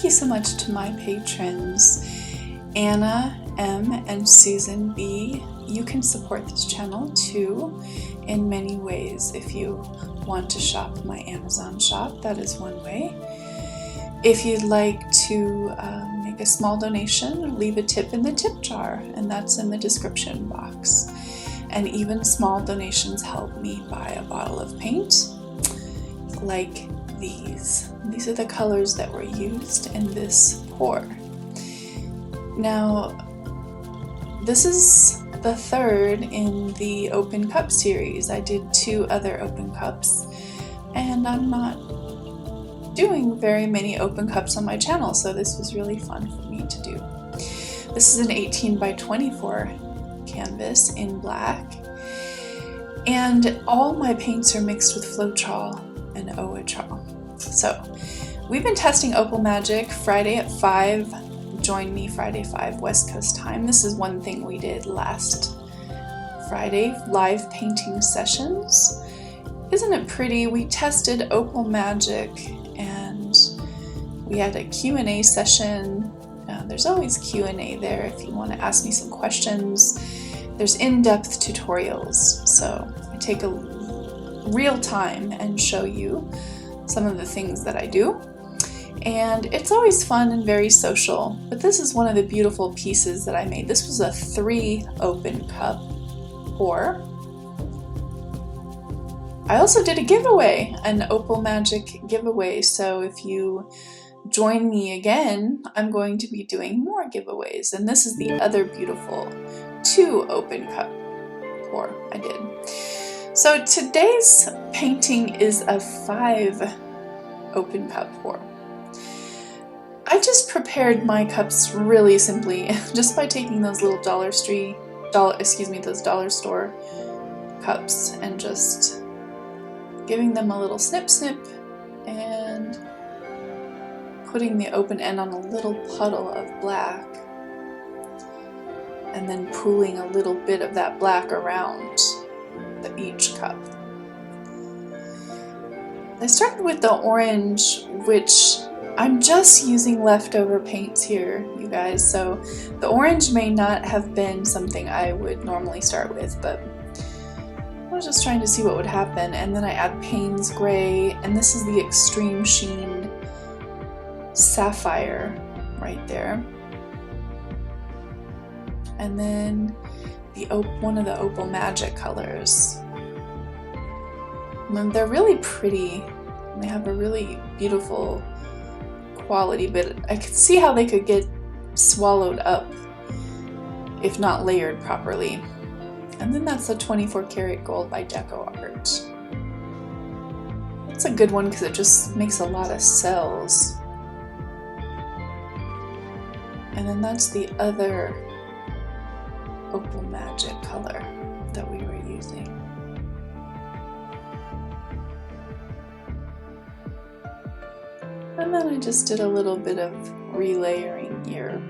Thank you so much to my patrons, Anna M. and Susan B. You can support this channel too in many ways. If you want to shop my Amazon shop, that is one way. If you'd like to make a small donation, leave a tip in the tip jar, and that's in the description box. And even small donations help me buy a bottle of paint, like these. These are the colors that were used in this pour. Now, this is the third in the open cup series. I did 2 other open cups, and I'm not doing very many open cups on my channel, so this was really fun for me to do. This is an 18 by 24 canvas in black, and all my paints are mixed with Floetrol and Oatrol. So we've been testing Opal Magic Friday at 5. Join me Friday 5 West Coast time. This is one thing we did last Friday, live painting sessions. Isn't it pretty? We tested Opal Magic and we had a Q&A session. There's always Q&A there if you want to ask me some questions. There's in-depth tutorials, so I take a real time and show you some of the things that I do. And it's always fun and very social, but this is one of the beautiful pieces that I made. This was a 3 open cup pour. I also did a giveaway, an Opal Magic giveaway, so if you join me again, I'm going to be doing more giveaways, and this is the other beautiful 2 open cup pour I did. So today's painting is a 5 open cup pour. I just prepared my cups really simply, just by taking those little dollar store cups and just giving them a little snip snip and putting the open end on a little puddle of black and then pooling a little bit of that black around each cup. I started with the orange, which I'm just using leftover paints here, you guys, so the orange may not have been something I would normally start with, but I was just trying to see what would happen. And then I add Payne's Gray, and this is the Extreme Sheen Sapphire right there. And then one of the Opal Magic colors. And they're really pretty, and they have a really beautiful quality, but I could see how they could get swallowed up if not layered properly. And then that's the 24 karat gold by Deco Art. It's a good one because it just makes a lot of cells. And then that's the other Opal Magic color that we were using. And then I just did a little bit of relayering here.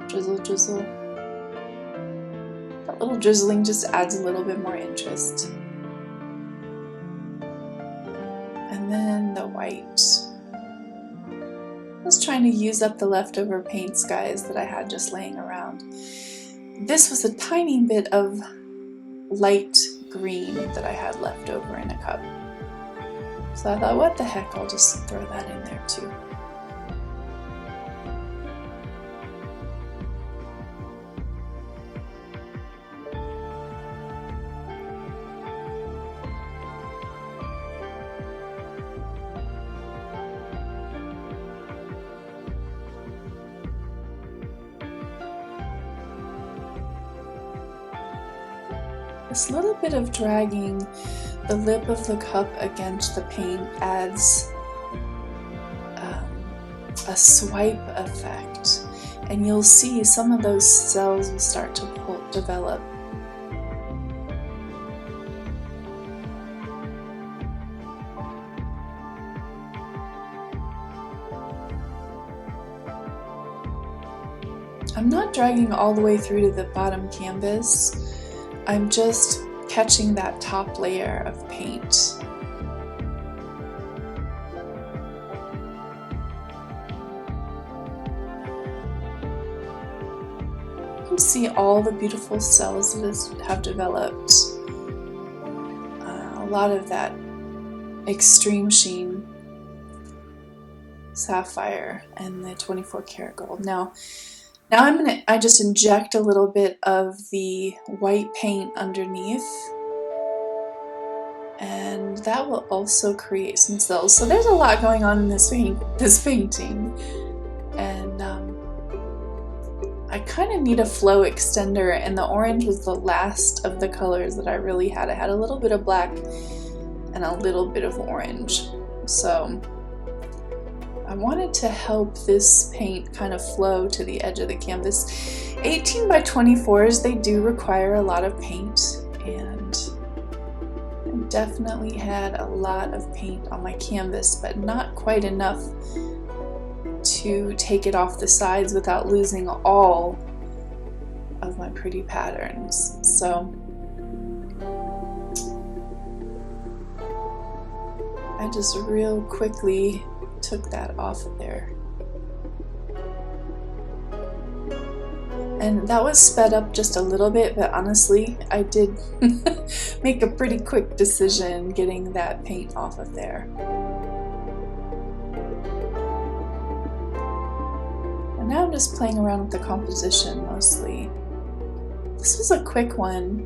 Drizzle, drizzle. That little drizzling just adds a little bit more interest. And then the white. I was trying to use up the leftover paints, guys, that I had just laying around. This was a tiny bit of light green that I had left over in a cup. So I thought, what the heck, I'll just throw that in there too. This little bit of dragging the lip of the cup against the paint adds a swipe effect, and you'll see some of those cells will start to develop. I'm not dragging all the way through to the bottom canvas. I'm just catching that top layer of paint. You can see all the beautiful cells that have developed. A lot of that extreme sheen sapphire and the 24 karat gold. Now I just inject a little bit of the white paint underneath, and that will also create some cells. So there's a lot going on in this painting, and I kind of need a flow extender, and the orange was the last of the colors that I really had. I had a little bit of black and a little bit of orange, so I wanted to help this paint kind of flow to the edge of the canvas. 18 by 24s, they do require a lot of paint, and I definitely had a lot of paint on my canvas, but not quite enough to take it off the sides without losing all of my pretty patterns. So I just real quickly took that off of there. And that was sped up just a little bit, but honestly, I did make a pretty quick decision getting that paint off of there. And now I'm just playing around with the composition mostly. This was a quick one.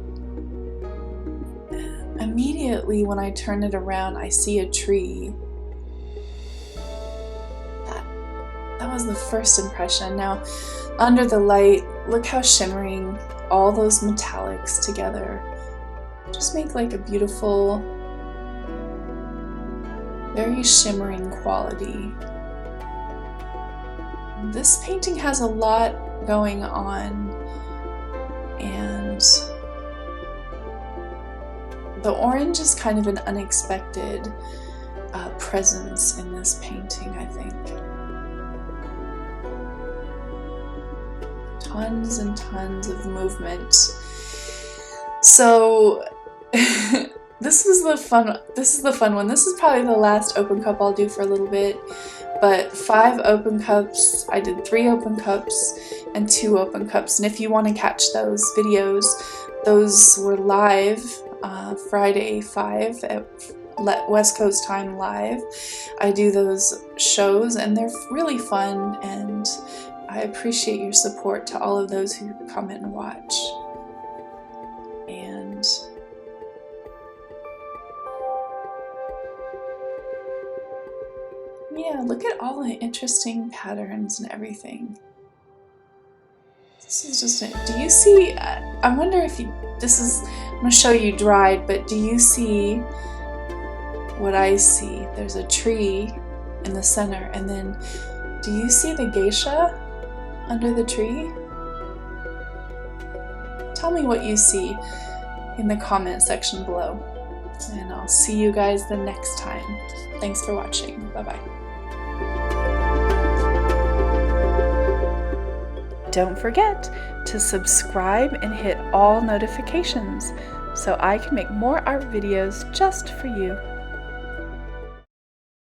Immediately when I turn it around, I see a tree. That was the first impression. Now, under the light, look how shimmering all those metallics together just make like a beautiful, very shimmering quality. This painting has a lot going on, and the orange is kind of an unexpected presence in this painting, I think. Tons and tons of movement. So this is the fun one. This is probably the last open cup I'll do for a little bit, but 5 open cups. I did 3 open cups and 2 open cups, and if you want to catch those videos, those were live Friday 5 at West Coast time live. I do those shows and they're really fun, and I appreciate your support to all of those who comment and watch. And yeah, look at all the interesting patterns and everything. This is just it. Do you see, I wonder if you, I'm going to show you dried, but do you see what I see? There's a tree in the center, and then do you see the geisha under the tree? Tell me what you see in the comment section below, and I'll see you guys the next time. Thanks for watching. Bye-bye. Don't forget to subscribe and hit all notifications so I can make more art videos just for you.